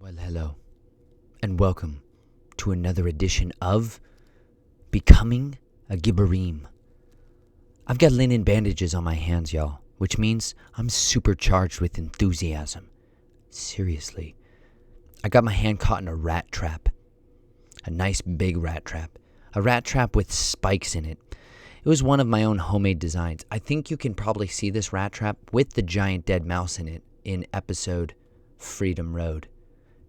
Well, hello, and welcome to another edition of Becoming a Gibborim. I've got linen bandages on my hands, y'all, which means I'm supercharged with enthusiasm. Seriously. I got my hand caught in a rat trap. A nice big rat trap. A rat trap with spikes in it. It was one of my own homemade designs. I think you can probably see this rat trap with the giant dead mouse in it in episode Freedom Road.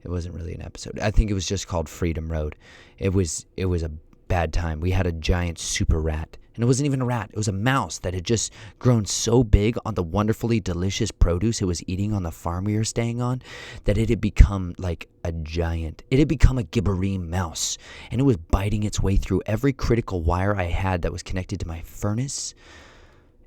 It wasn't really an episode. I think it was just called Freedom Road. It was a bad time. We had a giant super rat. And it wasn't even a rat. It was a mouse that had just grown so big on the wonderfully delicious produce it was eating on the farm we were staying on that it had become like a giant. It had become a Gibborim mouse. And it was biting its way through every critical wire I had that was connected to my furnace.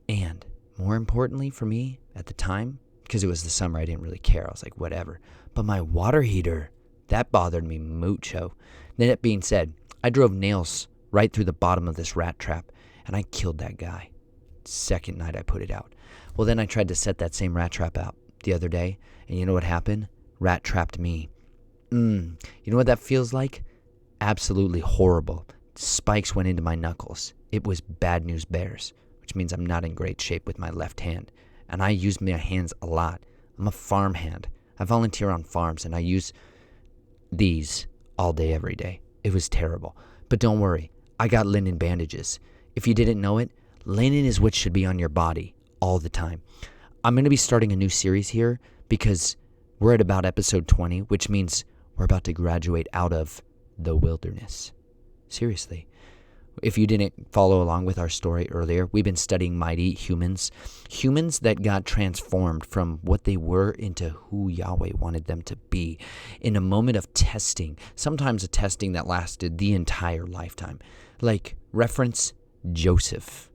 And more importantly for me at the time, because it was the summer, I didn't really care. I was like, whatever. But my water heater, that bothered me mucho. That being said, I drove nails right through the bottom of this rat trap, and I killed that guy. Second night I put it out. Well, then I tried to set that same rat trap out the other day, and you know what happened? Rat trapped me. You know what that feels like? Absolutely horrible. Spikes went into my knuckles. It was bad news bears, which means I'm not in great shape with my left hand. And I use my hands a lot. I'm a farmhand. I volunteer on farms, and I use these all day, every day. It was terrible. But don't worry, I got linen bandages. If you didn't know it, linen is what should be on your body all the time. I'm going to be starting a new series here because we're at about episode 20, which means we're about to graduate out of the wilderness. Seriously. If you didn't follow along with our story earlier, we've been studying mighty humans that got transformed from what they were into who Yahweh wanted them to be in a moment of testing, sometimes a testing that lasted the entire lifetime. Like, reference Joseph.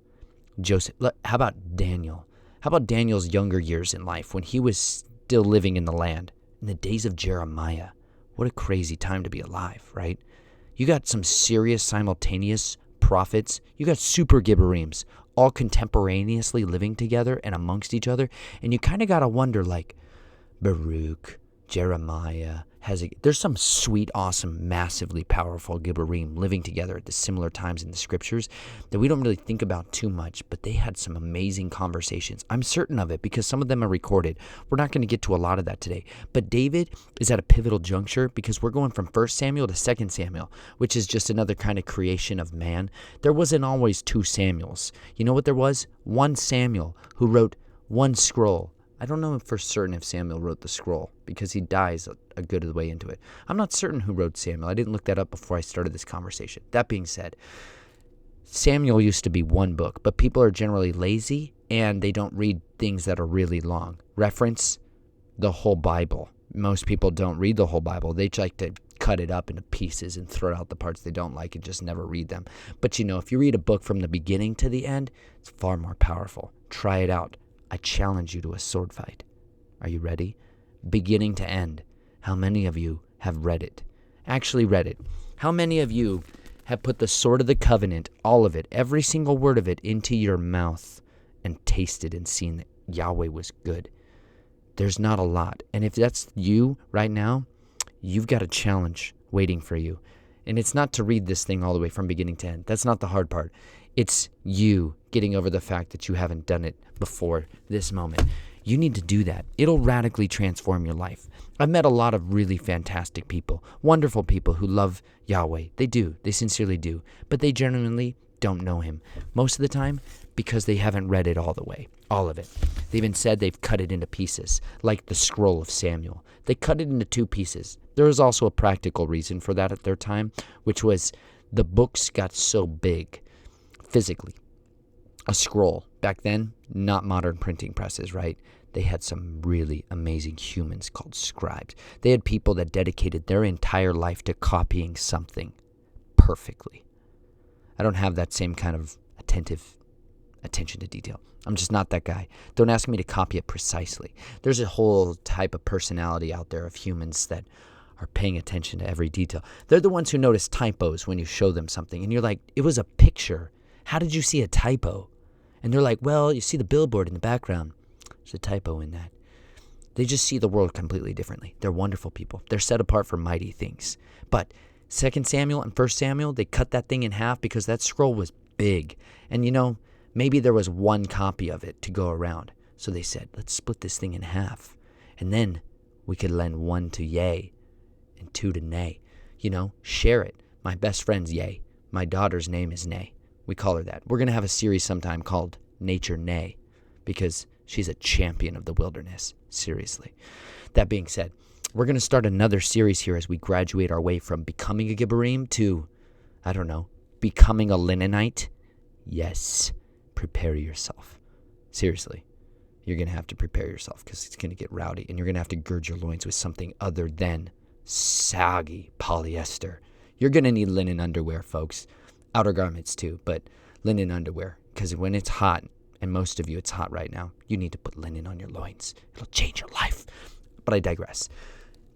How about Daniel? How about Daniel's younger years in life when he was still living in the land? In the days of Jeremiah. What a crazy time to be alive, right? You got some serious simultaneous prophets. You got super Gibborims all contemporaneously living together and amongst each other. And you kind of got to wonder, like, Baruch, Jeremiah, there's some sweet, awesome, massively powerful Gibborim living together at the similar times in the scriptures that we don't really think about too much, but they had some amazing conversations. I'm certain of it because some of them are recorded. We're not going to get to a lot of that today. But David is at a pivotal juncture because we're going from 1 Samuel to 2 Samuel, which is just another kind of creation of man. There wasn't always 2 Samuels. You know what there was? 1 Samuel who wrote 1 scroll. I don't know for certain if Samuel wrote the scroll because he dies a good of the way into it. I'm not certain who wrote Samuel. I didn't look that up before I started this conversation. That being said, Samuel used to be 1 book, but people are generally lazy and they don't read things that are really long. Reference the whole Bible. Most people don't read the whole Bible. They like to cut it up into pieces and throw out the parts they don't like and just never read them. But you know, if you read a book from the beginning to the end, it's far more powerful. Try it out. I challenge you to a sword fight. Are you ready? Beginning to end. How many of you have read it? Actually read it. How many of you have put the sword of the covenant, all of it, every single word of it, into your mouth and tasted and seen that Yahweh was good? There's not a lot. And if that's you right now, you've got a challenge waiting for you. And it's not to read this thing all the way from beginning to end. That's not the hard part. It's you getting over the fact that you haven't done it before this moment. You need to do that. It'll radically transform your life. I've met a lot of really fantastic people, wonderful people who love Yahweh. They do. They sincerely do. But they genuinely don't know him. Most of the time because they haven't read it all the way. All of it. They even said they've cut it into pieces, like the scroll of Samuel. They cut it into 2 pieces. There was also a practical reason for that at their time, which was the books got so big physically. A scroll. Back then, not modern printing presses, right? They had some really amazing humans called scribes. They had people that dedicated their entire life to copying something perfectly. I don't have that same kind of attention to detail. I'm just not that guy. Don't ask me to copy it precisely. There's a whole type of personality out there of humans that are paying attention to every detail. They're the ones who notice typos when you show them something. And you're like, it was a picture. How did you see a typo? And they're like, well, you see the billboard in the background. There's a typo in that. They just see the world completely differently. They're wonderful people. They're set apart for mighty things. But 2 Samuel and 1 Samuel, they cut that thing in half because that scroll was big. And maybe there was one copy of it to go around. So they said, let's split this thing in half. And then we could lend one to yea and two to nay. Share it. My best friend's yea. My daughter's name is Nay. We call her that. We're going to have a series sometime called Nature Nay because she's a champion of the wilderness. Seriously. That being said, we're going to start another series here as we graduate our way from becoming a Gibborim to, becoming a Linenite. Yes, prepare yourself. Seriously, you're going to have to prepare yourself because it's going to get rowdy, and you're going to have to gird your loins with something other than saggy polyester. You're going to need linen underwear, folks. Outer garments too, but linen underwear, because when it's hot, and most of you it's hot right now, you need to put linen on your loins. It'll change your life. But I digress.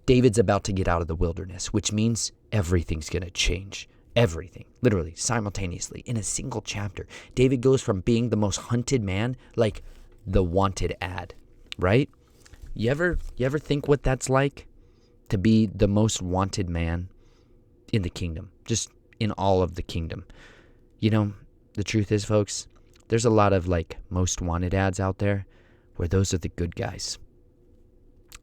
David's about to get out of the wilderness, which means everything's going to change. Everything, literally, simultaneously, in a single chapter. David goes from being the most hunted man, like the wanted ad, right? You ever think what that's like? To be the most wanted man in the kingdom, just in all of the kingdom. The truth is, folks, there's a lot of most wanted ads out there where those are the good guys.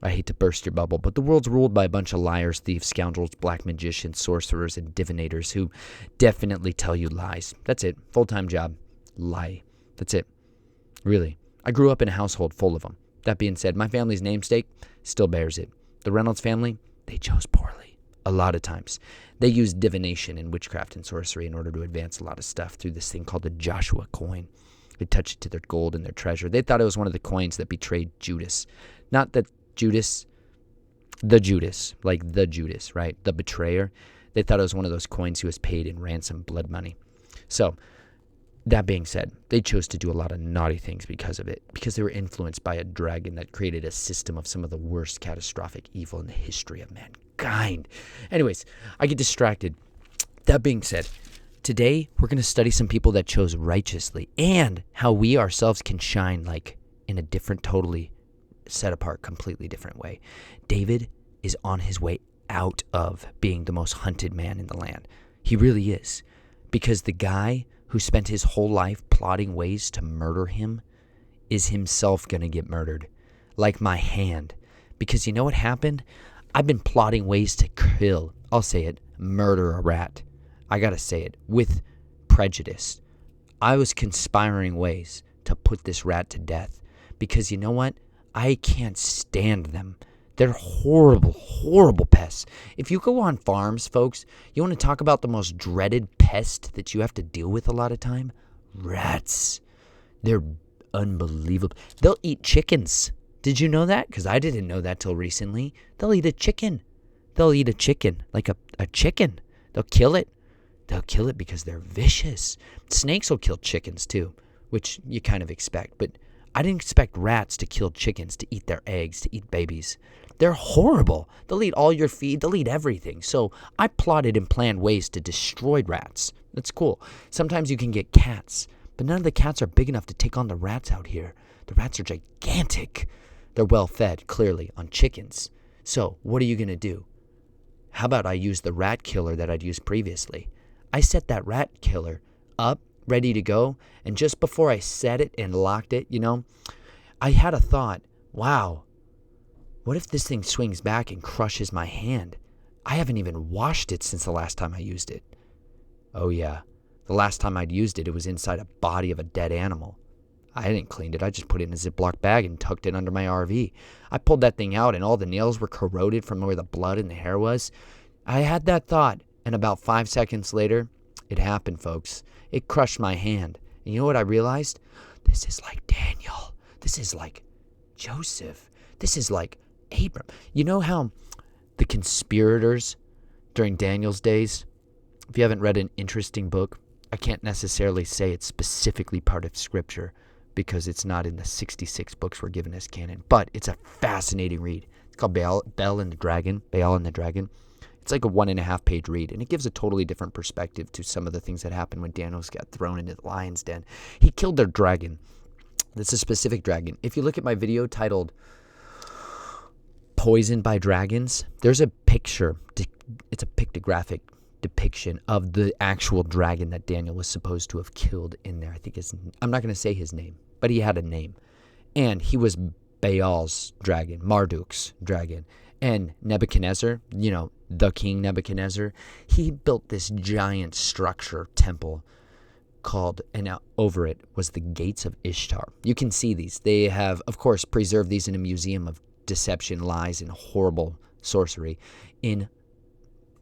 I hate to burst your bubble, but the world's ruled by a bunch of liars, thieves, scoundrels, black magicians, sorcerers, and divinators who definitely tell you lies. That's it. Full-time job. Lie. That's it. Really. I grew up in a household full of them. That being said, my family's namesake still bears it. The Reynolds family, they chose poorly. A lot of times. They used divination and witchcraft and sorcery in order to advance a lot of stuff through this thing called the Joshua coin. They touched it to their gold and their treasure. They thought it was one of the coins that betrayed Judas. Not that Judas, like the Judas, right? The betrayer. They thought it was one of those coins who was paid in ransom blood money. So, that being said, they chose to do a lot of naughty things because of it, because they were influenced by a dragon that created a system of some of the worst catastrophic evil in the history of mankind. Anyways, I get distracted. That being said, today we're going to study some people that chose righteously and how we ourselves can shine in a different, totally set apart, completely different way. David is on his way out of being the most hunted man in the land. He really is. Because the guy who spent his whole life plotting ways to murder him is himself going to get murdered. Like my hand. Because you know what happened? I've been plotting ways to kill, I'll say it, murder a rat. I got to say it, with prejudice. I was conspiring ways to put this rat to death. Because you know what? I can't stand them. They're horrible, horrible pests. If you go on farms, folks, you want to talk about the most dreaded pest that you have to deal with a lot of time? Rats. They're unbelievable. They'll eat chickens. Did you know that? Because I didn't know that till recently. They'll eat a chicken. They'll eat a chicken, like a chicken. They'll kill it. They'll kill it because they're vicious. Snakes will kill chickens too, which you kind of expect, but I didn't expect rats to kill chickens, to eat their eggs, to eat babies. They're horrible. They'll eat all your feed. They'll eat everything. So I plotted and planned ways to destroy rats. That's cool. Sometimes you can get cats, but none of the cats are big enough to take on the rats out here. The rats are gigantic. They're well fed, clearly, on chickens. So what are you going to do? How about I use the rat killer that I'd used previously? I set that rat killer up, ready to go, and just before I set it and locked it, I had a thought, wow, what if this thing swings back and crushes my hand? I haven't even washed it since the last time I used it. Oh yeah, the last time I'd used it, it was inside a body of a dead animal. I hadn't cleaned it, I just put it in a Ziploc bag and tucked it under my RV. I pulled that thing out and all the nails were corroded from where the blood and the hair was. I had that thought, and about 5 seconds later, it happened, folks. It crushed my hand. And you know what I realized? This is like Daniel. This is like Joseph. This is like Abram. You know how the conspirators during Daniel's days, if you haven't read an interesting book, I can't necessarily say it's specifically part of Scripture because it's not in the 66 books we're given as canon, but it's a fascinating read. It's called Baal and the Dragon. It's like a 1.5-page read, and it gives a totally different perspective to some of the things that happened when Daniel got thrown into the lion's den. He killed their dragon. That's a specific dragon. If you look at my video titled poisoned by dragons. There's a picture. It's a pictographic depiction of the actual dragon that Daniel was supposed to have killed in there. I think I'm not going to say his name, but he had a name. And he was Baal's dragon, Marduk's dragon. And Nebuchadnezzar, the king Nebuchadnezzar, he built this giant structure, temple, called, and over it was the gates of Ishtar. You can see these. They have, of course, preserved these in a museum of deception, lies, and horrible sorcery in,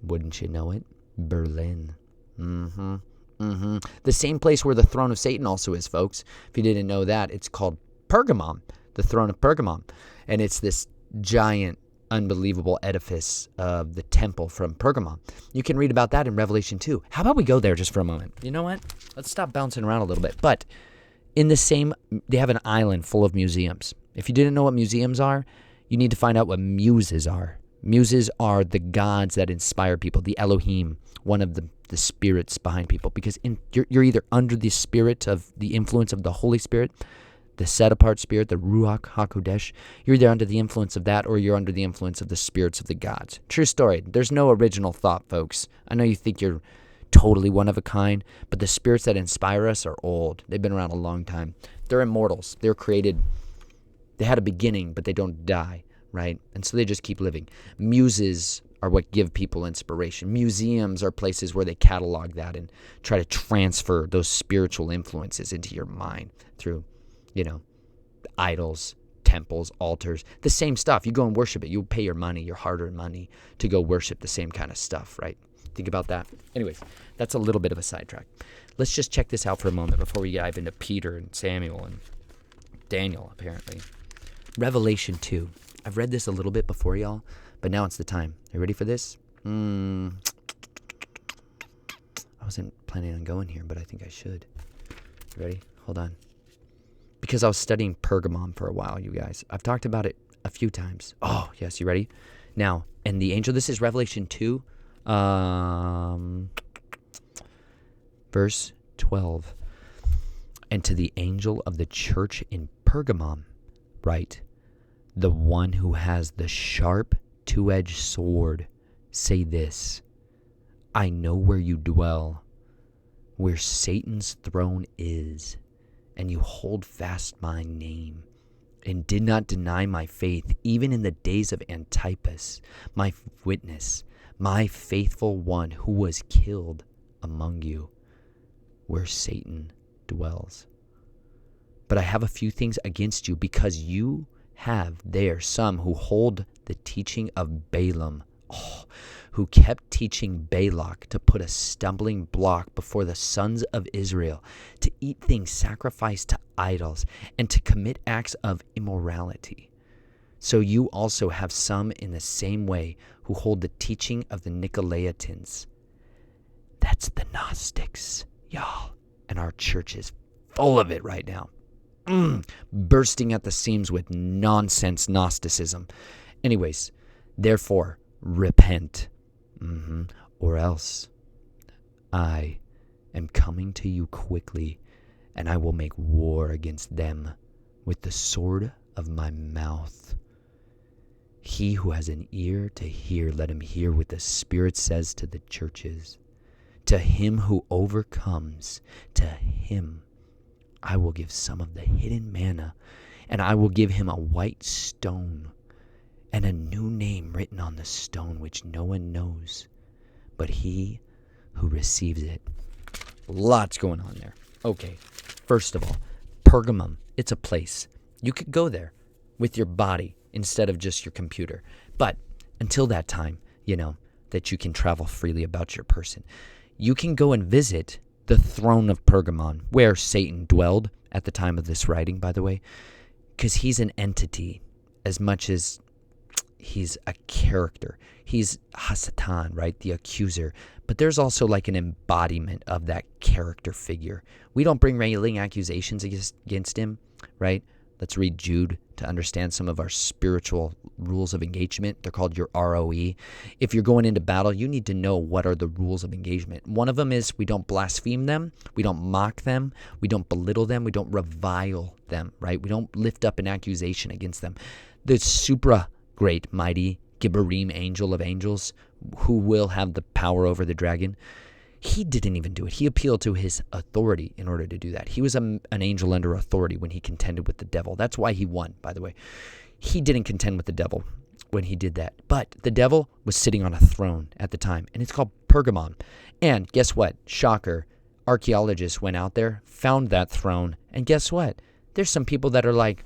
wouldn't you know it, Berlin. The same place where the throne of Satan also is, folks. If you didn't know that, it's called Pergamon, the Throne of Pergamon. And it's this giant, unbelievable edifice of the temple from Pergamon. You can read about that in Revelation 2. How about we go there just for a moment? You know what? Let's stop bouncing around a little bit. But in the same, they have an island full of museums. If you didn't know what museums are, you need to find out what muses are. Muses are the gods that inspire people, the elohim, one of the spirits behind people. Because you're either under the spirit of the influence of the Holy Spirit, the set-apart spirit, the Ruach HaKodesh. You're either under the influence of that or you're under the influence of the spirits of the gods. True story. There's no original thought, folks. I know you think you're totally one of a kind, but the spirits that inspire us are old. They've been around a long time. They're immortals. They're created. They had a beginning, but they don't die, right? And so they just keep living. Muses are what give people inspiration. Museums are places where they catalog that and try to transfer those spiritual influences into your mind through, idols, temples, altars, the same stuff. You go and worship it. You pay your money, your hard-earned money, to go worship the same kind of stuff, right? Think about that. Anyways, that's a little bit of a sidetrack. Let's just check this out for a moment before we dive into Peter and Samuel and Daniel, apparently. Revelation 2. I've read this a little bit before, y'all, but now it's the time. Are you ready for this? I wasn't planning on going here, but I think I should. You ready? Hold on. Because I was studying Pergamon for a while, you guys. I've talked about it a few times. Oh, yes, you ready? Now, and the angel, this is Revelation 2, verse 12. And to the angel of the church in Pergamon, write, the one who has the sharp two-edged sword, say this, I know where you dwell, where Satan's throne is, and you hold fast my name, and did not deny my faith, even in the days of Antipas, my witness, my faithful one who was killed among you, where Satan dwells. But I have a few things against you, because you have there some who hold the teaching of Balaam, who kept teaching Balak to put a stumbling block before the sons of Israel, to eat things sacrificed to idols, and to commit acts of immorality. So you also have some in the same way who hold the teaching of the Nicolaitans. That's the Gnostics, y'all. And our church is full of it right now. Bursting at the seams with nonsense Gnosticism. Anyways, therefore, repent, or else I am coming to you quickly, and I will make war against them with the sword of my mouth. He who has an ear to hear, let him hear what the Spirit says to the churches. To him who overcomes, to him I will give some of the hidden manna, and I will give him a white stone, and a new name written on the stone which no one knows, but he who receives it. Lots going on there. Okay, first of all, Pergamum, it's a place. You could go there with your body instead of just your computer. But until that time, that you can travel freely about your person, you can go and visit the Throne of Pergamon, where Satan dwelled at the time of this writing, by the way, because he's an entity as much as he's a character. He's Hasatan, right? The accuser. But there's also like an embodiment of that character figure. We don't bring railing accusations against him, right? Let's read Jude to understand some of our spiritual rules of engagement. They're called your ROE. If you're going into battle, you need to know what are the rules of engagement. One of them is we don't blaspheme them, we don't mock them, we don't belittle them, we don't revile them, right? We don't lift up an accusation against them. The supra great, mighty Gibborim angel of angels who will have the power over the dragon, he didn't even do it. He appealed to his authority in order to do that. He was an angel under authority when he contended with the devil. That's why he won, by the way. He didn't contend with the devil when he did that. But the devil was sitting on a throne at the time, and it's called Pergamon. And guess what? Shocker. Archaeologists went out there, found that throne, and guess what? There's some people that are like,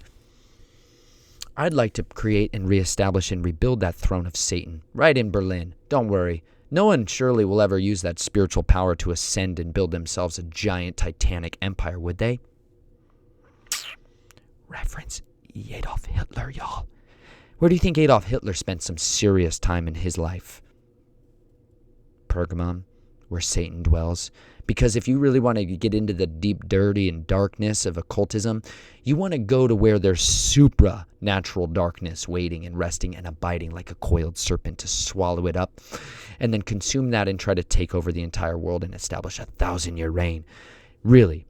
I'd like to create and reestablish and rebuild that throne of Satan right in Berlin. Don't worry. No one surely will ever use that spiritual power to ascend and build themselves a giant titanic empire, would they? Reference Adolf Hitler, y'all. Where do you think Adolf Hitler spent some serious time in his life? Pergamum, where Satan dwells. Because if you really want to get into the deep dirty and darkness of occultism, you want to go to where there's supernatural darkness waiting and resting and abiding like a coiled serpent to swallow it up and then consume that and try to take over the entire world and establish a 1,000-year reign. Really,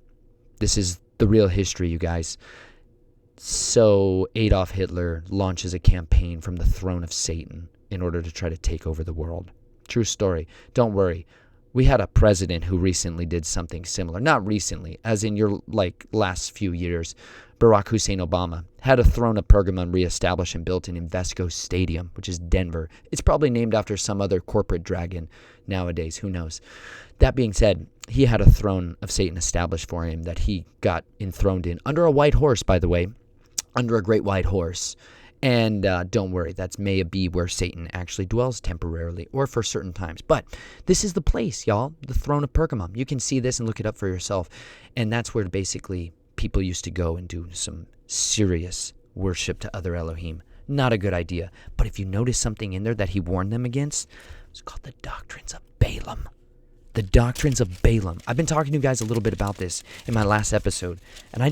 this is the real history, you guys. So Adolf Hitler launches a campaign from the throne of Satan in order to try to take over the world. True story. Don't worry. We had a president who recently did something similar. Not recently, as in your last few years. Barack Hussein Obama had a Throne of Pergamon reestablished and built in Invesco Stadium, which is Denver. It's probably named after some other corporate dragon nowadays. Who knows? That being said, he had a throne of Satan established for him that he got enthroned in. Under a white horse, by the way. Under a great white horse. And don't worry, that's may be where Satan actually dwells temporarily or for certain times. But this is the place, y'all, the Throne of Pergamum. You can see this and look it up for yourself. And that's where basically people used to go and do some serious worship to other elohim. Not a good idea. But if you notice something in there that he warned them against, it's called the Doctrines of Balaam. The Doctrines of Balaam. I've been talking to you guys a little bit about this in my last episode, and I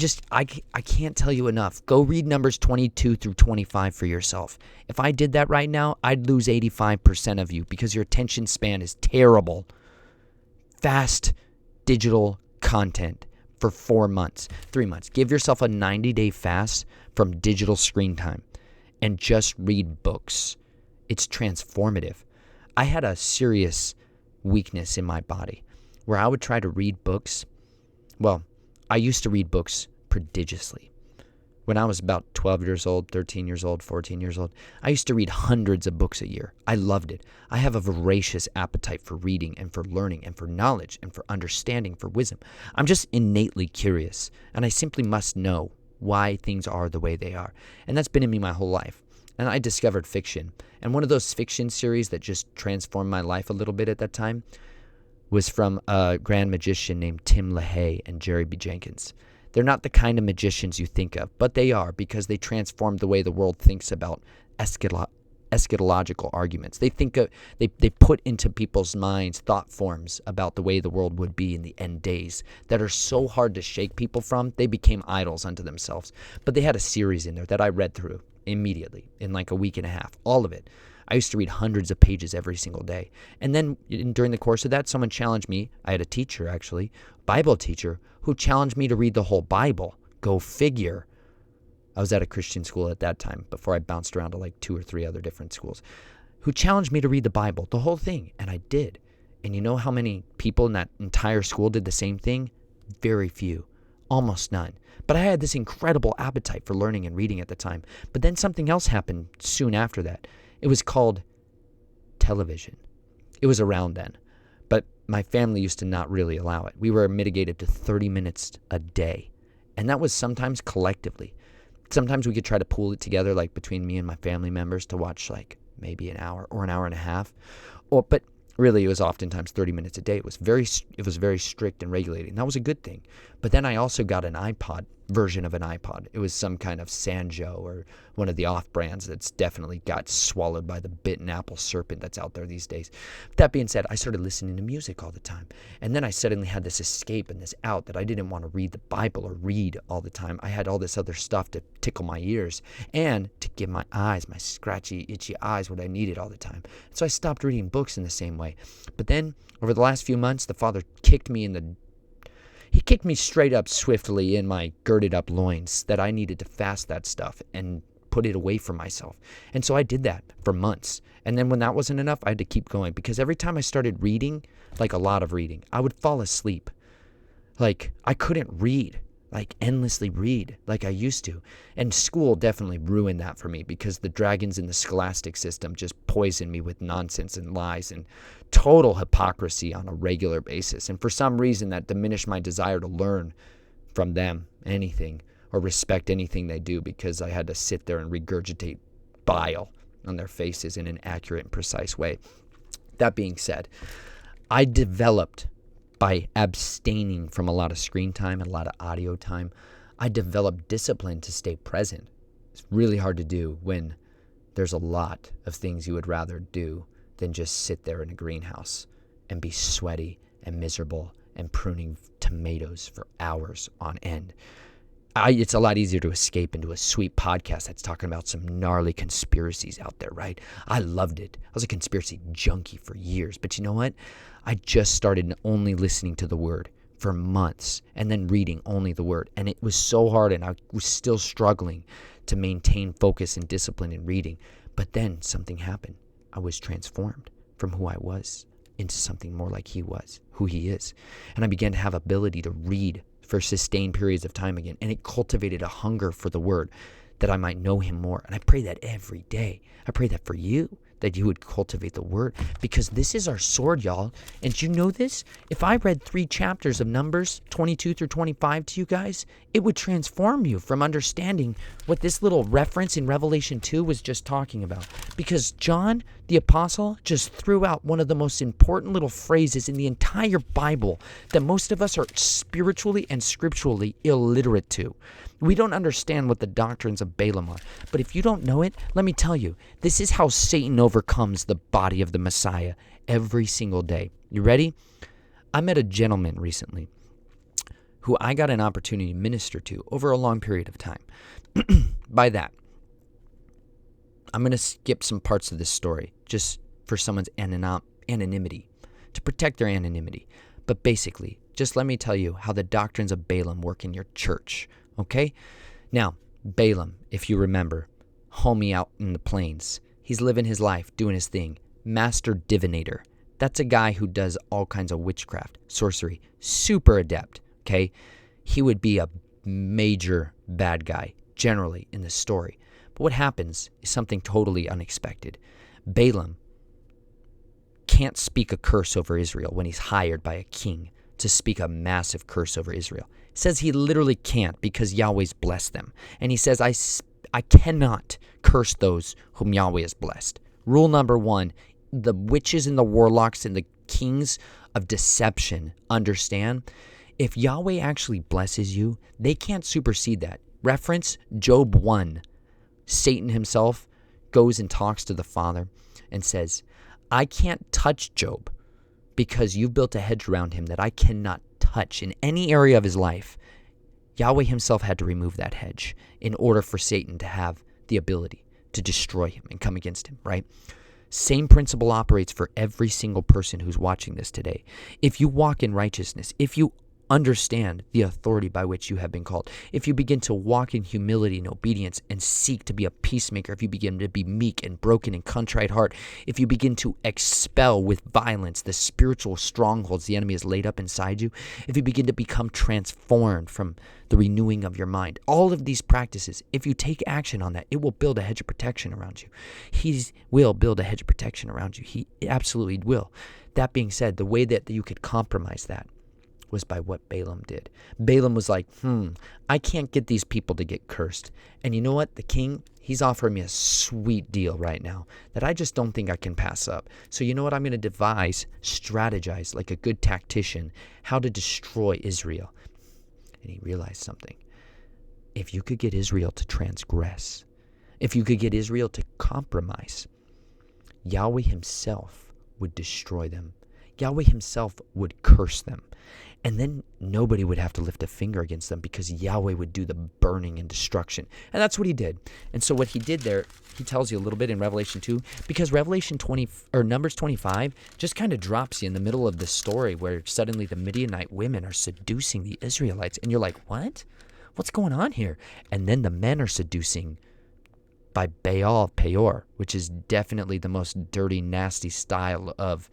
can't tell you enough. Go read Numbers 22 through 25 for yourself. If I did that right now, I'd lose 85% of you because your attention span is terrible. Fast digital content for 4 months, 3 months. Give yourself a 90-day fast from digital screen time and just read books. It's transformative. I had a serious weakness in my body where I would try to read books. Well, I used to read books prodigiously. When I was about 12 years old, 13 years old, 14 years old, I used to read hundreds of books a year. I loved it. I have a voracious appetite for reading and for learning and for knowledge and for understanding, for wisdom. I'm just innately curious, and I simply must know why things are the way they are. And that's been in me my whole life. And I discovered fiction. And one of those fiction series that just transformed my life a little bit at that time was from a grand magician named Tim LaHaye and Jerry B. Jenkins. They're not the kind of magicians you think of, but they are because they transformed the way the world thinks about eschatological arguments. They put into people's minds thought forms about the way the world would be in the end days that are so hard to shake people from, they became idols unto themselves. But they had a series in there that I read through immediately in like a week and a half, all of it. I used to read hundreds of pages every single day. And then during the course of that, someone challenged me. I had a teacher, actually, Bible teacher, who challenged me to read the whole Bible. Go figure. I was at a Christian school at that time before I bounced around to like 2 or 3 other different schools, who challenged me to read the Bible, the whole thing. And I did. And you know how many people in that entire school did the same thing? Very few. Almost none. But I had this incredible appetite for learning and reading at the time. But then something else happened soon after that. It was called television. It was around then. But my family used to not really allow it. We were mitigated to 30 minutes a day. And that was sometimes collectively. Sometimes we could try to pool it together, like between me and my family members, to watch like maybe an hour or an hour and a half. But really, it was oftentimes 30 minutes a day. It was very strict and regulated. And that was a good thing. But then I also got an iPod version of an iPod. It was some kind of Sanjo or one of the off-brands that's definitely got swallowed by the bitten apple serpent that's out there these days. That being said, I started listening to music all the time. And then I suddenly had this escape and this out that I didn't want to read the Bible or read all the time. I had all this other stuff to tickle my ears and to give my eyes, my scratchy, itchy eyes, what I needed all the time. So I stopped reading books in the same way. But then, over the last few months, the Father kicked me straight up swiftly in my girded up loins that I needed to fast that stuff and put it away from myself. And so I did that for months. And then when that wasn't enough, I had to keep going, because every time I started reading, like a lot of reading, I would fall asleep. Like I couldn't read, like endlessly read like I used to. And school definitely ruined that for me, because the dragons in the scholastic system just poisoned me with nonsense and lies and total hypocrisy on a regular basis. And for some reason that diminished my desire to learn from them anything or respect anything they do, because I had to sit there and regurgitate bile on their faces in an accurate and precise way. That being said, I developed, by abstaining from a lot of screen time and a lot of audio time, I developed discipline to stay present. It's really hard to do when there's a lot of things you would rather do than just sit there in a greenhouse and be sweaty and miserable and pruning tomatoes for hours on end. It's a lot easier to escape into a sweet podcast that's talking about some gnarly conspiracies out there, right? I loved it. I was a conspiracy junkie for years. But you know what? I just started only listening to the word for months and then reading only the word. And it was so hard, and I was still struggling to maintain focus and discipline in reading. But then something happened. I was transformed from who I was into something more like he was, who he is. And I began to have ability to read for sustained periods of time again. And it cultivated a hunger for the word, that I might know him more. And I pray that every day. I pray that for you, that you would cultivate the word, because this is our sword, y'all. And do you know this? If I read 3 chapters of Numbers 22 through 25 to you guys, it would transform you from understanding what this little reference in Revelation 2 was just talking about. Because John, the apostle, just threw out one of the most important little phrases in the entire Bible that most of us are spiritually and scripturally illiterate to. We don't understand what the doctrines of Balaam are. But if you don't know it, let me tell you, this is how Satan overcomes the body of the Messiah every single day. You ready? I met a gentleman recently who I got an opportunity to minister to over a long period of time. By that, I'm going to skip some parts of this story just for someone's anonymity, to protect their anonymity. But basically, just let me tell you how the doctrines of Balaam work in your church. Okay? Now, Balaam, if you remember, homie out in the plains, he's living his life, doing his thing. Master divinator. That's a guy who does all kinds of witchcraft, sorcery, super adept. Okay? He would be a major bad guy, generally, in the story. But what happens is something totally unexpected. Balaam can't speak a curse over Israel when he's hired by a king to speak a massive curse over Israel. It says he literally can't, because Yahweh's blessed them. And he says, I cannot curse those whom Yahweh has blessed. Rule number 1, the witches and the warlocks and the kings of deception understand, if Yahweh actually blesses you, they can't supersede that. Reference Job 1. Satan himself goes and talks to the Father and says, I can't touch Job because you've built a hedge around him that I cannot touch in any area of his life. Yahweh himself had to remove that hedge in order for Satan to have the ability to destroy him and come against him, right? Same principle operates for every single person who's watching this today. If you walk in righteousness, if you understand the authority by which you have been called, if you begin to walk in humility and obedience and seek to be a peacemaker, if you begin to be meek and broken and contrite heart, if you begin to expel with violence the spiritual strongholds the enemy has laid up inside you, if you begin to become transformed from the renewing of your mind, all of these practices, if you take action on that, it will build a hedge of protection around you. He will build a hedge of protection around you. He absolutely will. That being said, the way that you could compromise that was by what Balaam did. Balaam was like, I can't get these people to get cursed. And you know what? The king, he's offering me a sweet deal right now that I just don't think I can pass up. So you know what? I'm going to strategize like a good tactician, how to destroy Israel. And he realized something. If you could get Israel to transgress, if you could get Israel to compromise, Yahweh himself would destroy them. Yahweh himself would curse them. And then nobody would have to lift a finger against them, because Yahweh would do the burning and destruction. And that's what he did. And so what he did there, he tells you a little bit in Revelation 2, because Revelation 20 or Numbers 25 just kind of drops you in the middle of this story where suddenly the Midianite women are seducing the Israelites. And you're like, what? What's going on here? And then the men are seducing by Baal Peor, which is definitely the most dirty, nasty style of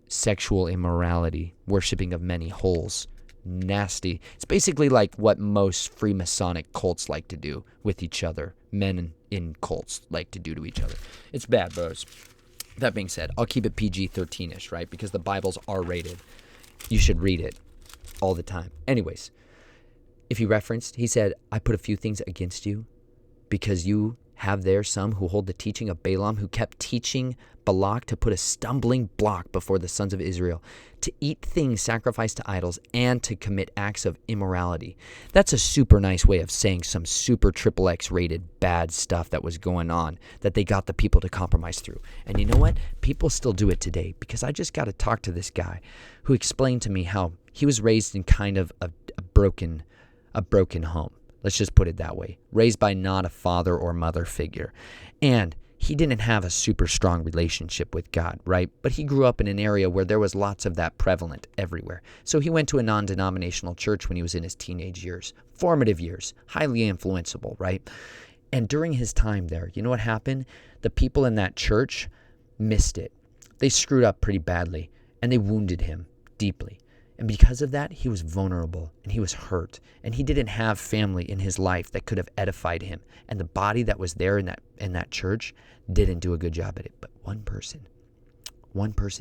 sexual immorality, worshiping of many holes. Nasty. It's basically like what most Freemasonic cults like to do with each other. Men in cults like to do to each other. It's bad, bros. That being said, I'll keep it PG-13-ish, right? Because the Bible's R-rated. You should read it all the time. Anyways, if he referenced, he said, I put a few things against you because you have there some who hold the teaching of Balaam, who kept teaching Balak to put a stumbling block before the sons of Israel, to eat things sacrificed to idols, and to commit acts of immorality. That's a super nice way of saying some super XXX rated bad stuff that was going on that they got the people to compromise through. And you know what? People still do it today, because I just got to talk to this guy who explained to me how he was raised in kind of a broken home. Let's just put it that way. Raised by not a father or mother figure. And he didn't have a super strong relationship with God, right? But he grew up in an area where there was lots of that prevalent everywhere. So he went to a non-denominational church when he was in his teenage years, formative years, highly influenceable, right? And during his time there, you know what happened? The people in that church missed it. They screwed up pretty badly, and they wounded him deeply. And because of that, he was vulnerable and he was hurt, and he didn't have family in his life that could have edified him. And the body that was there in that church didn't do a good job at it. But one person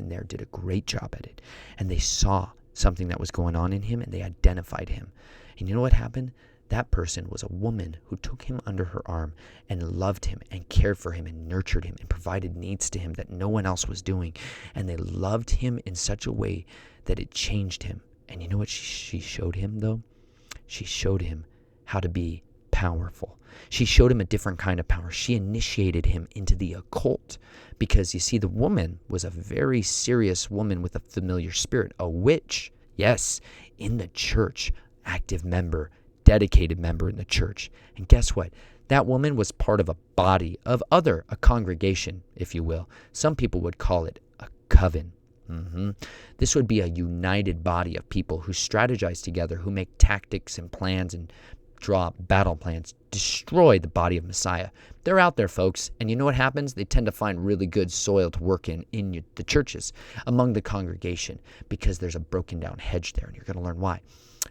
there did a great job at it. And they saw something that was going on in him, and they identified him. And you know what happened? That person was a woman who took him under her arm and loved him and cared for him and nurtured him and provided needs to him that no one else was doing. And they loved him in such a way that it changed him. And you know what she showed him, though? She showed him how to be powerful. She showed him a different kind of power. She initiated him into the occult, because you see, the woman was a very serious woman with a familiar spirit, a witch, yes, in the church, active member, dedicated member in the church. And guess what? That woman was part of a body of a congregation, if you will. Some people would call it a coven. This would be a united body of people who strategize together, who make tactics and plans and draw battle plans, destroy the body of Messiah. They're out there, folks. And you know what happens? They tend to find really good soil to work in the churches, among the congregation, because there's a broken down hedge there, and you're going to learn why.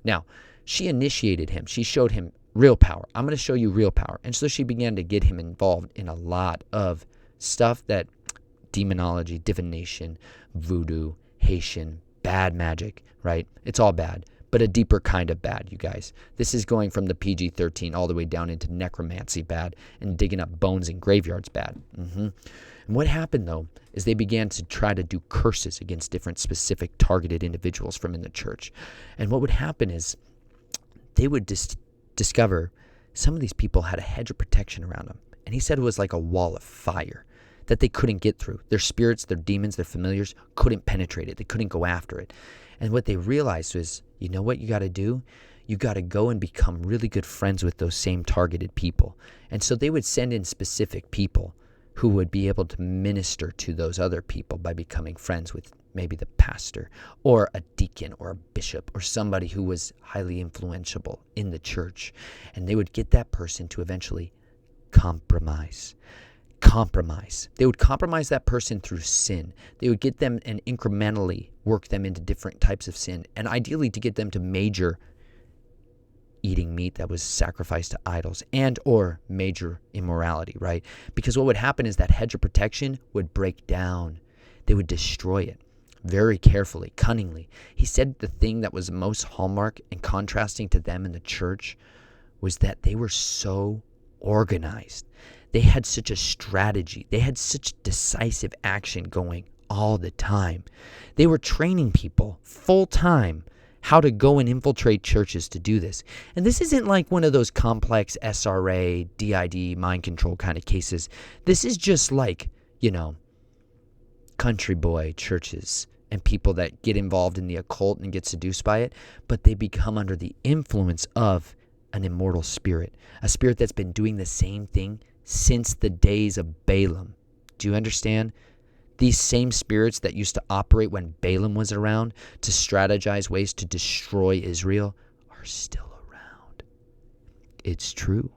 Now, she initiated him. She showed him real power. I'm going to show you real power. And so she began to get him involved in a lot of stuff that demonology, divination, voodoo, Haitian, bad magic, right? It's all bad, but a deeper kind of bad, you guys. This is going from the PG-13 all the way down into necromancy bad and digging up bones in graveyards bad. And what happened, though, is they began to try to do curses against different specific targeted individuals from in the church. And what would happen is they would discover some of these people had a hedge of protection around them. And he said it was like a wall of fire that they couldn't get through. Their spirits, their demons, their familiars couldn't penetrate it. They couldn't go after it. And what they realized was, you know what you got to do? You got to go and become really good friends with those same targeted people. And so they would send in specific people who would be able to minister to those other people by becoming friends with maybe the pastor or a deacon or a bishop or somebody who was highly influential in the church. And they would get that person to eventually compromise. They would compromise that person through sin. They would get them and incrementally work them into different types of sin, and ideally to get them to major eating meat that was sacrificed to idols and or major immorality, right? Because what would happen is that hedge of protection would break down. They would destroy it very carefully, cunningly. He said the thing that was most hallmark and contrasting to them in the church was that they were so organized. They had such a strategy. They had such decisive action going all the time. They were training people full time how to go and infiltrate churches to do this. And this isn't like one of those complex SRA, DID, mind control kind of cases. This is just like, country boy churches and people that get involved in the occult and get seduced by it, but they become under the influence of an immortal spirit, a spirit that's been doing the same thing since the days of Balaam. Do you understand? These same spirits that used to operate when Balaam was around to strategize ways to destroy Israel are still around. It's true.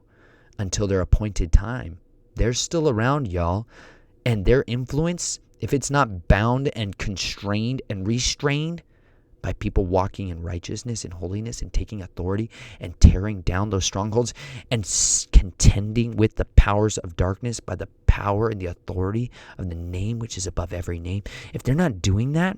until their appointed time. They're still around, y'all. And their influence, if it's not bound and constrained and restrained by people walking in righteousness and holiness and taking authority and tearing down those strongholds and contending with the powers of darkness by the power and the authority of the name which is above every name, if they're not doing that,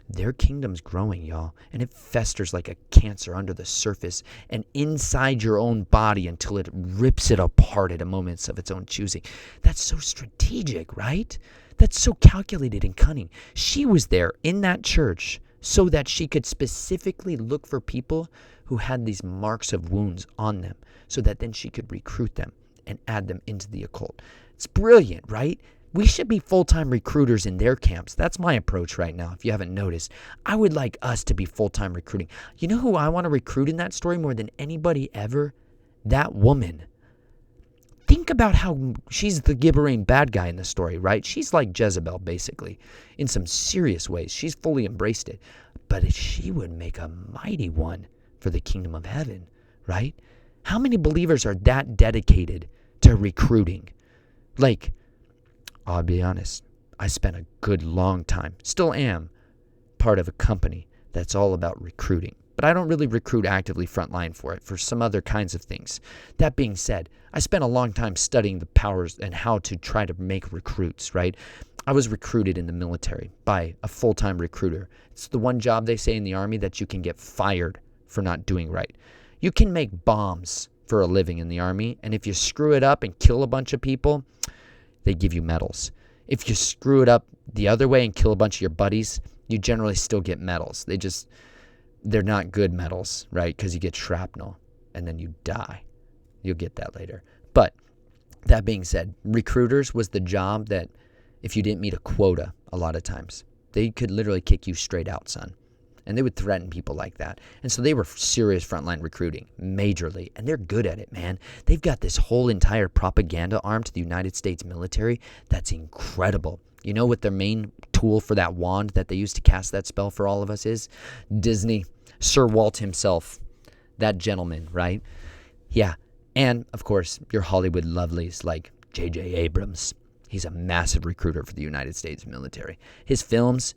their kingdom's growing, y'all, and it festers like a cancer under the surface and inside your own body until it rips it apart at a moment of its own choosing. That's so strategic, right? That's so calculated and cunning. She was there in that church so that she could specifically look for people who had these marks of wounds on them, so that then she could recruit them and add them into the occult. It's brilliant, right? We should be full-time recruiters in their camps. That's my approach right now, if you haven't noticed. I would like us to be full-time recruiting. You know who I want to recruit in that story more than anybody ever? That woman. Think about how she's the Gibborim bad guy in the story, right? She's like Jezebel, basically, in some serious ways. She's fully embraced it. But she would make a mighty one for the kingdom of heaven, right? How many believers are that dedicated to recruiting? Like, I'll be honest, I spent a good long time, still am, part of a company that's all about recruiting. But I don't really recruit actively frontline for it, for some other kinds of things. That being said, I spent a long time studying the powers and how to try to make recruits, right? I was recruited in the military by a full-time recruiter. It's the one job they say in the Army that you can get fired for not doing right. You can make bombs for a living in the Army, and if you screw it up and kill a bunch of people, they give you medals. If you screw it up the other way and kill a bunch of your buddies, you generally still get medals. They're not good medals, right? Because you get shrapnel and then you die. You'll get that later. But that being said, recruiters was the job that if you didn't meet a quota a lot of times, they could literally kick you straight out, son. And they would threaten people like that. And so they were serious frontline recruiting, majorly. And they're good at it, man. They've got this whole entire propaganda arm to the United States military that's incredible. You know what their main tool for that wand that they use to cast that spell for all of us is? Disney. Sir Walt himself. That gentleman, right? Yeah. And, of course, your Hollywood lovelies like J.J. Abrams. He's a massive recruiter for the United States military. His films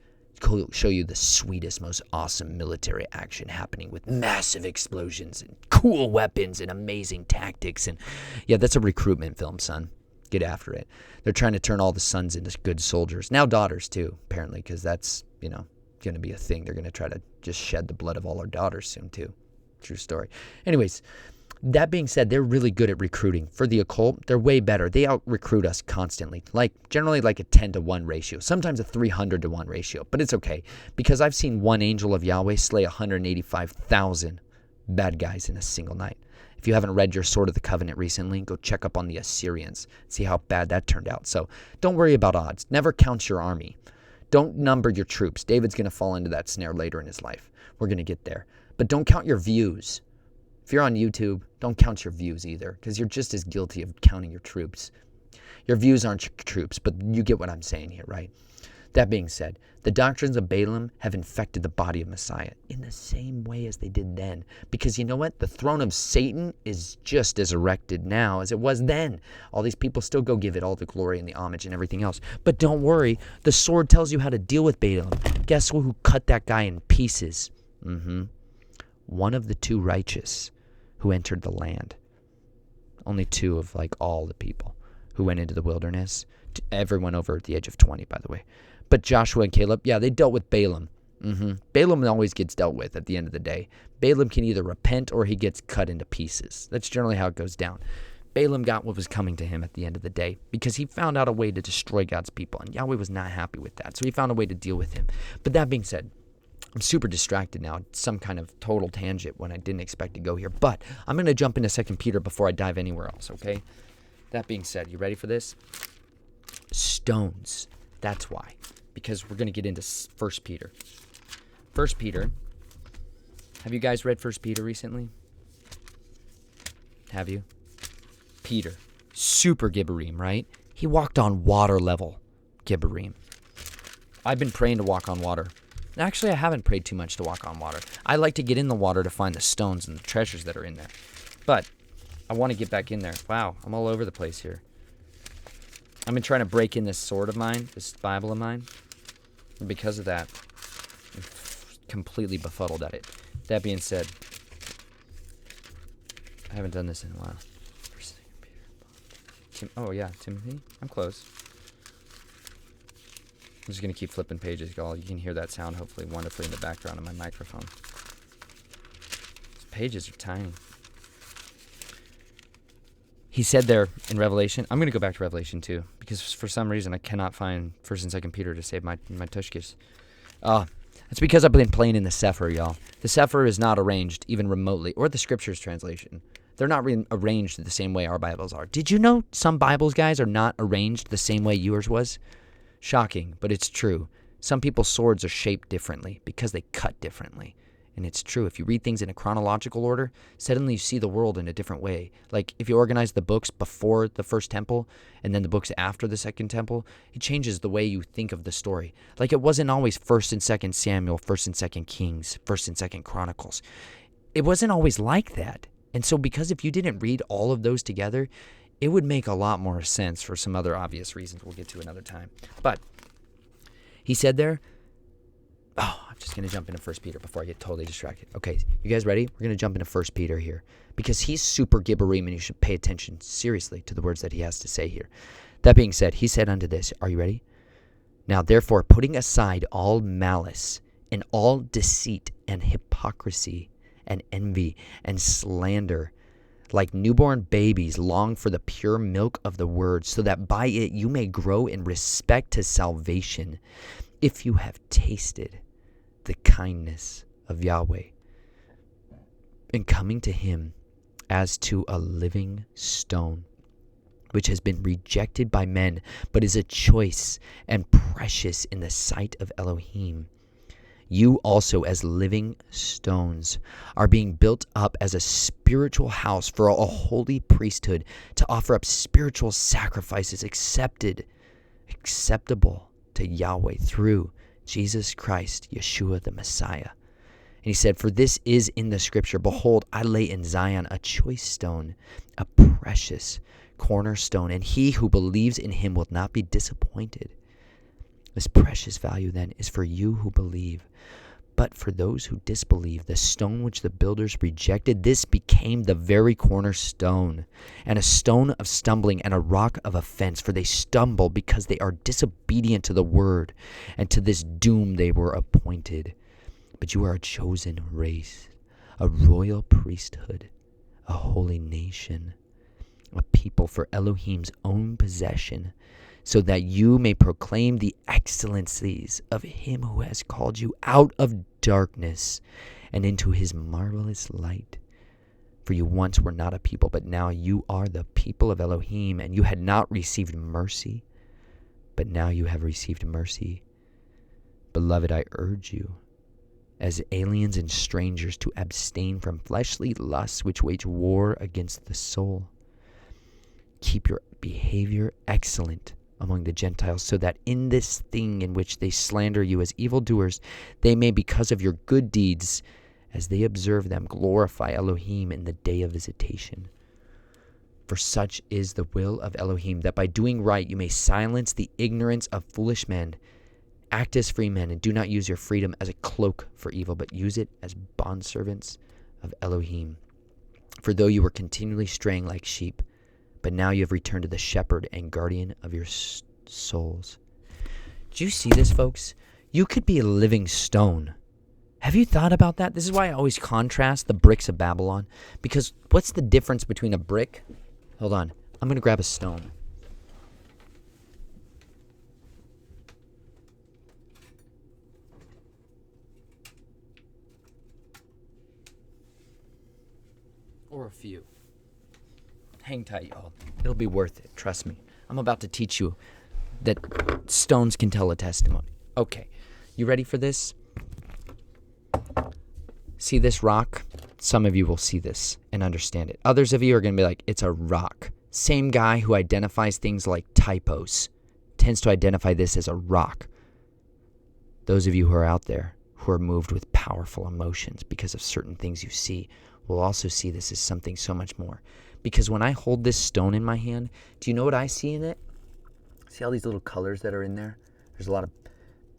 show you the sweetest, most awesome military action happening with massive explosions and cool weapons and amazing tactics. And yeah, that's a recruitment film, son. Get after it. They're trying to turn all the sons into good soldiers. Now daughters, too, apparently, because that's, going to be a thing. They're going to try to just shed the blood of all our daughters soon, too. True story. Anyways, that being said, they're really good at recruiting. For the occult, they're way better. They out-recruit us constantly, generally like a 10-to-1 ratio, sometimes a 300-to-1 ratio. But it's okay, because I've seen one angel of Yahweh slay 185,000 bad guys in a single night. If you haven't read your Sword of the Covenant recently, go check up on the Assyrians. See how bad that turned out. So don't worry about odds. Never count your army. Don't number your troops. David's going to fall into that snare later in his life. We're going to get there. But don't count your views. If you're on YouTube, don't count your views either, because you're just as guilty of counting your troops. Your views aren't your troops, but you get what I'm saying here, right? That being said, the doctrines of Balaam have infected the body of Messiah in the same way as they did then. Because you know what? The throne of Satan is just as erected now as it was then. All these people still go give it all the glory and the homage and everything else. But don't worry, the sword tells you how to deal with Balaam. Guess who cut that guy in pieces? One of the two righteous who entered the land. Only two of all the people who went into the wilderness. Everyone over at the age of 20, by the way. But Joshua and Caleb, yeah, they dealt with Balaam. Balaam always gets dealt with at the end of the day. Balaam can either repent or he gets cut into pieces. That's generally how it goes down. Balaam got what was coming to him at the end of the day because he found out a way to destroy God's people. And Yahweh was not happy with that. So he found a way to deal with him. But that being said, I'm super distracted now. It's some kind of total tangent when I didn't expect to go here. But I'm going to jump into 2 Peter before I dive anywhere else, okay? That being said, you ready for this? Stones. That's why. Because we're going to get into 1 Peter. 1 Peter. Have you guys read 1 Peter recently? Have you? Peter. Super Gibborim, right? He walked on water level Gibborim. I've been praying to walk on water. Actually, I haven't prayed too much to walk on water. I like to get in the water to find the stones and the treasures that are in there. But I want to get back in there. Wow, I'm all over the place here. I've been trying to break in this sword of mine, this Bible of mine. And because of that, I'm completely befuddled at it. That being said, I haven't done this in a while. Oh, yeah, Timothy. I'm close. I'm just going to keep flipping pages, y'all. You can hear that sound, hopefully, wonderfully in the background of my microphone. These pages are tiny. He said there in Revelation, I'm going to go back to Revelation too, because for some reason I cannot find 1st and 2nd Peter to save my tushkis. It's because I've been playing in the Sefer, y'all. The Sefer is not arranged even remotely, or the Scriptures translation. They're not arranged the same way our Bibles are. Did you know some Bibles, guys, are not arranged the same way yours was? Shocking, but it's true. Some people's swords are shaped differently because they cut differently. And it's true. If you read things in a chronological order, suddenly you see the world in a different way. Like if you organize the books before the first temple and then the books after the second temple, it changes the way you think of the story. Like it wasn't always 1st and 2nd Samuel, 1st and 2nd Kings, 1st and 2nd Chronicles. It wasn't always like that. And so because if you didn't read all of those together, it would make a lot more sense for some other obvious reasons we'll get to another time. But he said there, I'm just going to jump into 1 Peter before I get totally distracted. Okay, you guys ready? We're going to jump into 1 Peter here because he's super Gibborim and you should pay attention seriously to the words that he has to say here. That being said, he said unto this, are you ready? Now, therefore, putting aside all malice and all deceit and hypocrisy and envy and slander, like newborn babies long for the pure milk of the word, so that by it you may grow in respect to salvation, if you have tasted the kindness of Yahweh, and coming to him as to a living stone, which has been rejected by men, but is a choice and precious in the sight of Elohim. You also, as living stones, are being built up as a spiritual house for a holy priesthood, to offer up spiritual sacrifices acceptable to Yahweh through Jesus Christ, Yeshua the Messiah. And he said, for this is in the scripture, behold, I lay in Zion a choice stone, a precious cornerstone, and he who believes in him will not be disappointed. This precious value then is for you who believe. But for those who disbelieve, the stone which the builders rejected, this became the very cornerstone, and a stone of stumbling and a rock of offense. For they stumble because they are disobedient to the word, and to this doom they were appointed. But you are a chosen race, a royal priesthood, a holy nation, a people for Elohim's own possession, so that you may proclaim the excellencies of him who has called you out of darkness and into his marvelous light. For you once were not a people, but now you are the people of Elohim, and you had not received mercy, but now you have received mercy. Beloved, I urge you, as aliens and strangers, to abstain from fleshly lusts which wage war against the soul. Keep your behavior excellent among the Gentiles, so that in this thing in which they slander you as evildoers, they may, because of your good deeds, as they observe them, glorify Elohim in the day of visitation. For such is the will of Elohim, that by doing right you may silence the ignorance of foolish men. Act as free men, and do not use your freedom as a cloak for evil, but use it as bondservants of Elohim. For though you were continually straying like sheep, but now you have returned to the shepherd and guardian of your souls. Do you see this, folks? You could be a living stone. Have you thought about that? This is why I always contrast the bricks of Babylon. Because what's the difference between a brick? Hold on. I'm going to grab a stone. Or a few. Hang tight, y'all. It'll be worth it. Trust me. I'm about to teach you that stones can tell a testimony. Okay. You ready for this? See this rock? Some of you will see this and understand it. Others of you are going to be like, it's a rock. Same guy who identifies things like typos tends to identify this as a rock. Those of you who are out there who are moved with powerful emotions because of certain things you see will also see this as something so much more. because when I hold this stone in my hand, do you know what I see in it? See all these little colors that are in there? There's a lot of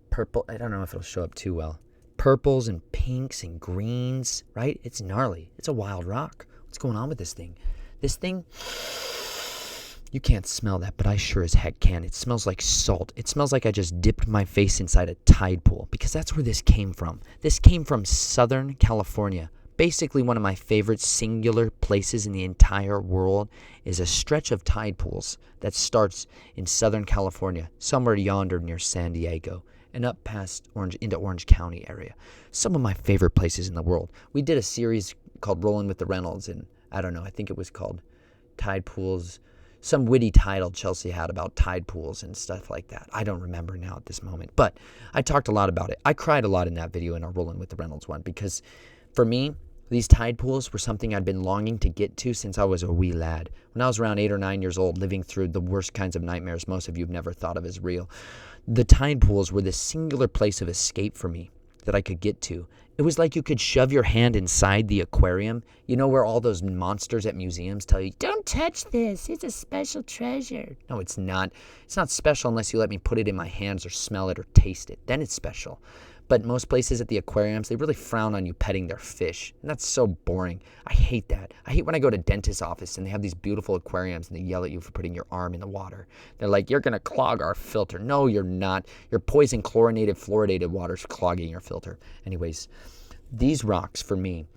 purple. I don't know if it'll show up too well. Purples and pinks and greens, right? It's gnarly. It's a wild rock. What's going on with this thing? This thing, you can't smell that, but I sure as heck can. It smells like salt. It smells like I just dipped my face inside a tide pool, because that's where this came from. This came from Southern California. Basically, one of my favorite singular places in the entire world is a stretch of tide pools that starts in Southern California, somewhere yonder near San Diego, and up past into Orange County area. Some of my favorite places in the world. We did a series called Rolling with the Reynolds, and I don't know, I think it was called Tide Pools. Some witty title Chelsea had about tide pools and stuff like that. I don't remember now at this moment, but I talked a lot about it. I cried a lot in that video in our Rolling with the Reynolds one, because for me, these tide pools were something I'd been longing to get to since I was a wee lad. When I was around 8 or 9 years old, living through the worst kinds of nightmares most of you have never thought of as real, the tide pools were this singular place of escape for me that I could get to. It was like you could shove your hand inside the aquarium. You know where all those monsters at museums tell you, don't touch this, it's a special treasure. No, it's not. It's not special unless you let me put it in my hands or smell it or taste it. Then it's special. But most places at the aquariums, they really frown on you petting their fish. And that's so boring. I hate that. I hate when I go to dentist's office and they have these beautiful aquariums and they yell at you for putting your arm in the water. They're like, you're going to clog our filter. No, you're not. Your poison chlorinated, fluoridated water's clogging your filter. Anyways, these rocks, for me,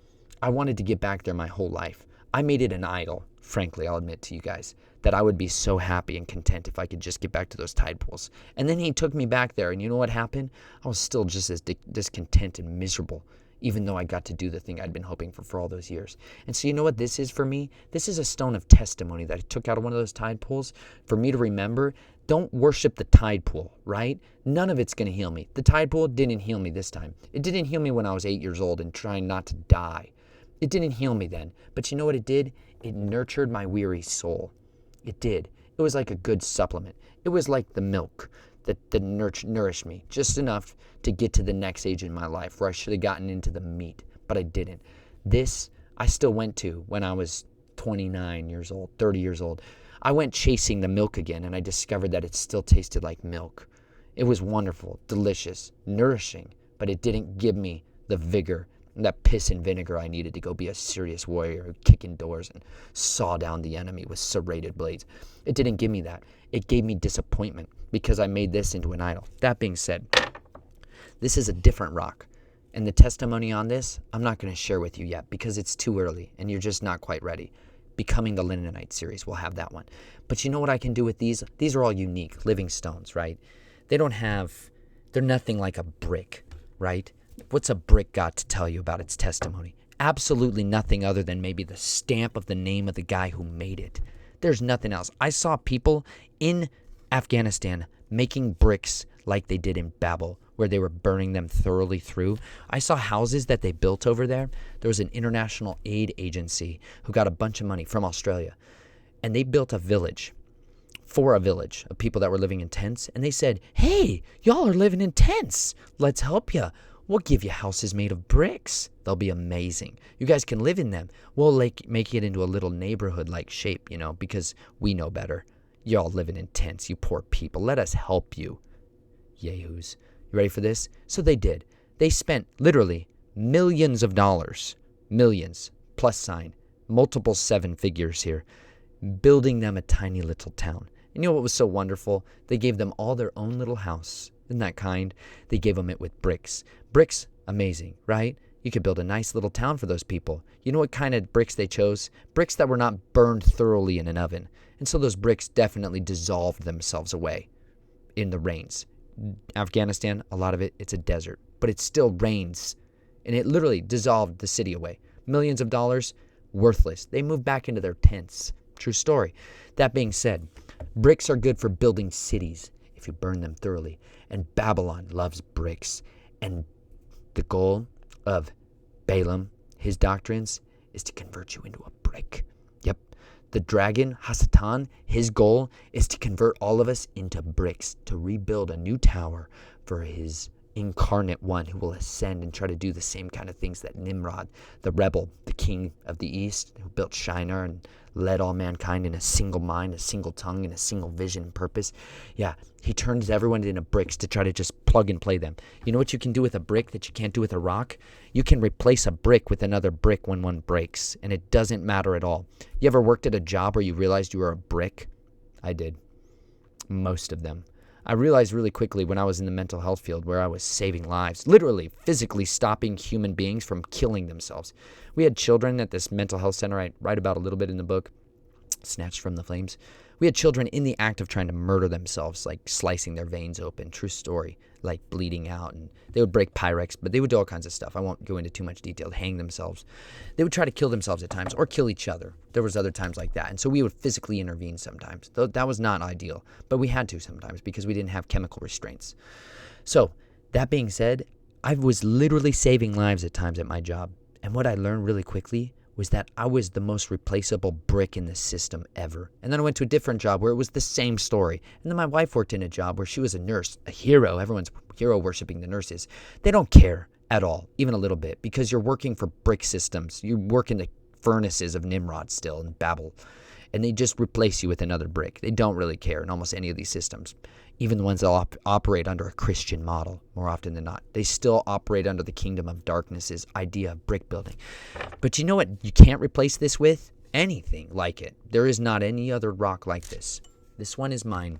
I wanted to get back there my whole life. I made it an idol, frankly, I'll admit to you guys, that I would be so happy and content if I could just get back to those tide pools. And then he took me back there, and you know what happened? I was still just as discontent and miserable, even though I got to do the thing I'd been hoping for all those years. And so you know what this is for me? This is a stone of testimony that I took out of one of those tide pools for me to remember. Don't worship the tide pool, right? None of it's going to heal me. The tide pool didn't heal me this time. It didn't heal me when I was 8 years old and trying not to die. It didn't heal me then. But you know what it did? It nurtured my weary soul. It did. It was like a good supplement. It was like the milk that nourished me just enough to get to the next age in my life where I should have gotten into the meat, but I didn't. This I still went to when I was 29 years old, 30 years old. I went chasing the milk again, and I discovered that it still tasted like milk. It was wonderful, delicious, nourishing, but it didn't give me the vigor, that piss and vinegar I needed to go be a serious warrior who kick in doors and saw down the enemy with serrated blades. It didn't give me that. It gave me disappointment because I made this into an idol. That being said, this is a different rock. And the testimony on this, I'm not going to share with you yet because it's too early and you're just not quite ready. Becoming the Linenite series, we'll have that one. But you know what I can do with these? These are all unique, living stones, right? They're nothing like a brick, right? What's a brick got to tell you about its testimony? Absolutely nothing other than maybe the stamp of the name of the guy who made it. There's nothing else. I saw people in Afghanistan making bricks like they did in Babel, where they were burning them thoroughly through. I saw houses that they built over there. There was an international aid agency who got a bunch of money from Australia, and they built a village of people that were living in tents, and they said, hey, y'all are living in tents. Let's help you. We'll give you houses made of bricks. They'll be amazing. You guys can live in them. We'll make it into a little neighborhood-like shape, because we know better. Y'all living in tents, you poor people. Let us help you. Yahoos. You ready for this? So they did. They spent literally millions of dollars, millions, plus sign, multiple 7 figures here, building them a tiny little town. And you know what was so wonderful? They gave them all their own little house. Isn't that kind? They gave them it with bricks. Bricks, amazing, right? You could build a nice little town for those people. You know what kind of bricks they chose? Bricks that were not burned thoroughly in an oven. And so those bricks definitely dissolved themselves away in the rains. Afghanistan, a lot of it, it's a desert, but it still rains. And it literally dissolved the city away. Millions of dollars, worthless. They moved back into their tents. True story. That being said, bricks are good for building cities if you burn them thoroughly. And Babylon loves bricks. And the goal of Balaam, his doctrines, is to convert you into a brick. Yep. The dragon, Hasatan, his goal is to convert all of us into bricks, to rebuild a new tower for his incarnate one who will ascend and try to do the same kind of things that Nimrod, the rebel, the king of the east, who built Shinar and led all mankind in a single mind, a single tongue, and a single vision and purpose. Yeah, he turns everyone into bricks to try to just plug and play them. You know what you can do with a brick that you can't do with a rock? You can replace a brick with another brick when one breaks, and it doesn't matter at all. You ever worked at a job where you realized you were a brick? I did. Most of them. I realized really quickly when I was in the mental health field where I was saving lives, literally, physically stopping human beings from killing themselves. We had children at this mental health center I write about a little bit in the book, Snatched from the Flames. We had children in the act of trying to murder themselves, like slicing their veins open, true story, like bleeding out. And they would break Pyrex, but they would do all kinds of stuff. I won't go into too much detail, hang themselves. They would try to kill themselves at times or kill each other. There was other times like that. And so we would physically intervene sometimes. Though that was not ideal, but we had to sometimes because we didn't have chemical restraints. So that being said, I was literally saving lives at times at my job. And what I learned really quickly was that I was the most replaceable brick in the system ever. And then I went to a different job where it was the same story. And then my wife worked in a job where she was a nurse, a hero. Everyone's hero worshiping the nurses. They don't care at all, even a little bit, because you're working for brick systems. You work in the furnaces of Nimrod still in Babel. And they just replace you with another brick. They don't really care in almost any of these systems. Even the ones that operate under a Christian model, more often than not. They still operate under the kingdom of darkness's idea of brick building. But you know what you can't replace this with? Anything like it. There is not any other rock like this. This one is mine.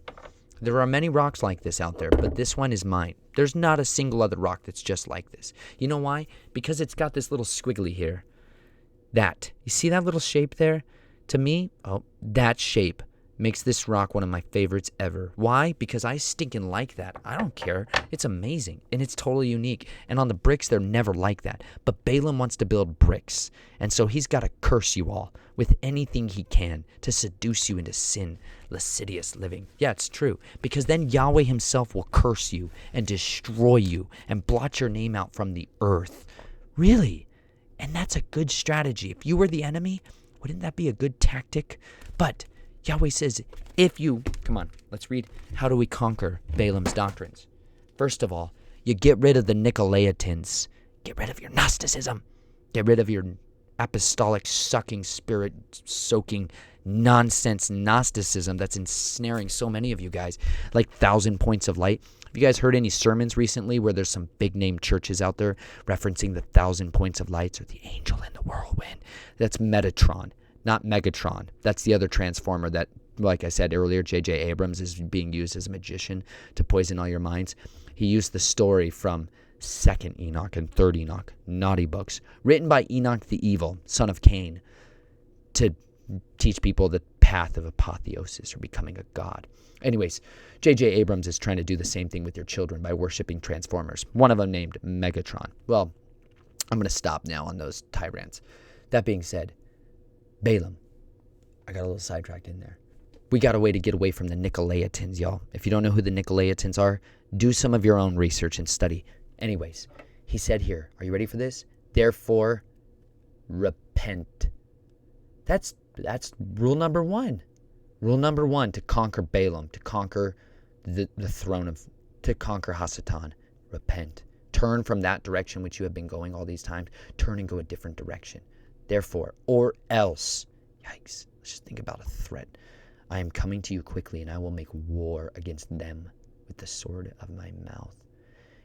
There are many rocks like this out there, but this one is mine. There's not a single other rock that's just like this. You know why? Because it's got this little squiggly here. That. You see that little shape there? To me, that shape makes this rock one of my favorites ever. Why? Because I stinking like that. I don't care. It's amazing, and it's totally unique. And on the bricks, they're never like that. But Balaam wants to build bricks, and so he's got to curse you all with anything he can to seduce you into sin, lascivious living. Yeah, it's true, because then Yahweh himself will curse you and destroy you and blot your name out from the earth. Really? And that's a good strategy. If you were the enemy, wouldn't that be a good tactic? But Yahweh says, come on, let's read. How do we conquer Balaam's doctrines? First of all, you get rid of the Nicolaitans. Get rid of your Gnosticism. Get rid of your apostolic sucking, spirit soaking nonsense Gnosticism that's ensnaring so many of you guys, like 1,000 points of light. Have you guys heard any sermons recently where there's some big name churches out there referencing the 1,000 points of lights or the angel in the whirlwind? That's Metatron. Not Megatron. That's the other transformer that, like I said earlier, J.J. Abrams is being used as a magician to poison all your minds. He used the story from 2nd Enoch and 3rd Enoch, naughty books, written by Enoch the evil, son of Cain, to teach people the path of apotheosis or becoming a god. Anyways, J.J. Abrams is trying to do the same thing with your children by worshiping transformers, one of them named Megatron. Well, I'm going to stop now on those tirades. That being said, Balaam. I got a little sidetracked in there. We got a way to get away from the Nicolaitans, y'all. If you don't know who the Nicolaitans are, do some of your own research and study. Anyways, he said here, are you ready for this? Therefore, repent. That's rule number one. Rule number one to conquer Balaam, to conquer the throne of, to conquer Hasatan. Repent. Turn from that direction which you have been going all these times. Turn and go a different direction. Therefore, or else, yikes, let's just think about a threat. I am coming to you quickly, and I will make war against them with the sword of my mouth.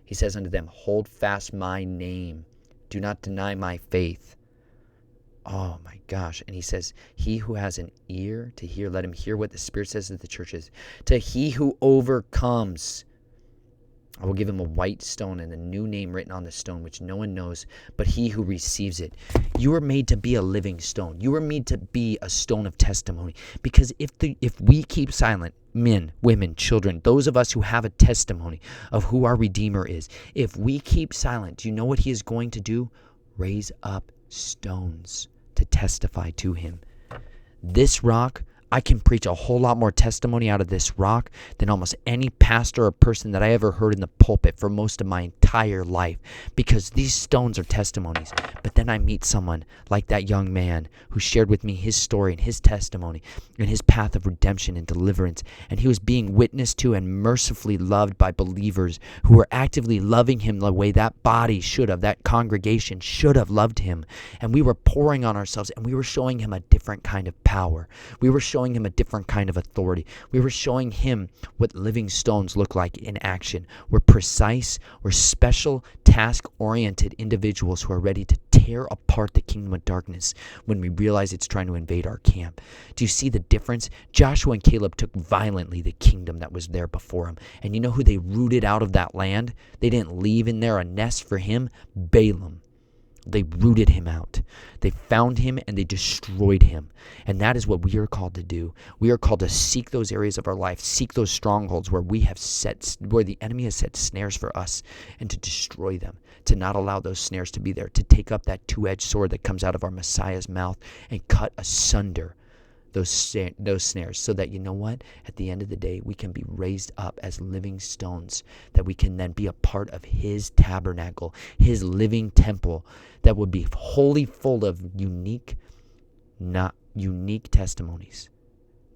He says unto them, hold fast my name. Do not deny my faith. Oh my gosh. And he says, he who has an ear to hear, let him hear what the Spirit says to the churches. To he who overcomes, I will give him a white stone and a new name written on the stone, which no one knows but he who receives it. You are made to be a living stone. You are made to be a stone of testimony. Because if we keep silent, men, women, children, those of us who have a testimony of who our Redeemer is, if we keep silent, do you know what he is going to do? Raise up stones to testify to him. This rock, I can preach a whole lot more testimony out of this rock than almost any pastor or person that I ever heard in the pulpit for most of my entire entire life, because these stones are testimonies. But then I meet someone like that young man who shared with me his story and his testimony and his path of redemption and deliverance. And he was being witnessed to and mercifully loved by believers who were actively loving him the way that body should have, that congregation should have loved him. And we were pouring on ourselves, and we were showing him a different kind of power. We were showing him a different kind of authority. We were showing him what living stones look like in action. We're precise, we're special, task-oriented individuals who are ready to tear apart the kingdom of darkness when we realize it's trying to invade our camp. Do you see the difference? Joshua and Caleb took violently the kingdom that was there before them. And you know who they rooted out of that land? They didn't leave in there a nest for him. Balaam. They rooted him out. They found him and they destroyed him. And that is what we are called to do. We are called to seek those areas of our life, seek those strongholds where where the enemy has set snares for us, and to destroy them, to not allow those snares to be there, to take up that two-edged sword that comes out of our Messiah's mouth and cut asunder those snares, so that, you know what, at the end of the day, we can be raised up as living stones, that we can then be a part of his tabernacle, his living temple, that would be wholly full of unique testimonies.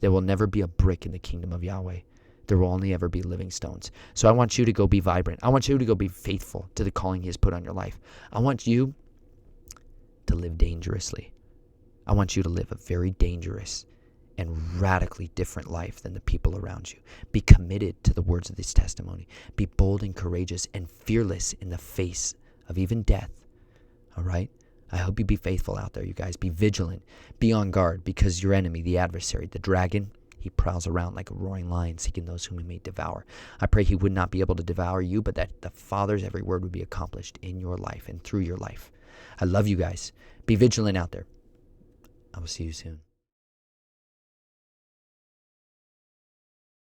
There will never be a brick in the kingdom of Yahweh. There will only ever be living stones. So I want you to go be vibrant. I want you to go be faithful to the calling he has put on your life. I want you to live dangerously. I want you to live a very dangerous and radically different life than the people around you. Be committed to the words of this testimony. Be bold and courageous and fearless in the face of even death. All right? I hope you be faithful out there, you guys. Be vigilant. Be on guard, because your enemy, the adversary, the dragon, he prowls around like a roaring lion, seeking those whom he may devour. I pray he would not be able to devour you, but that the Father's every word would be accomplished in your life and through your life. I love you guys. Be vigilant out there. I will see you soon.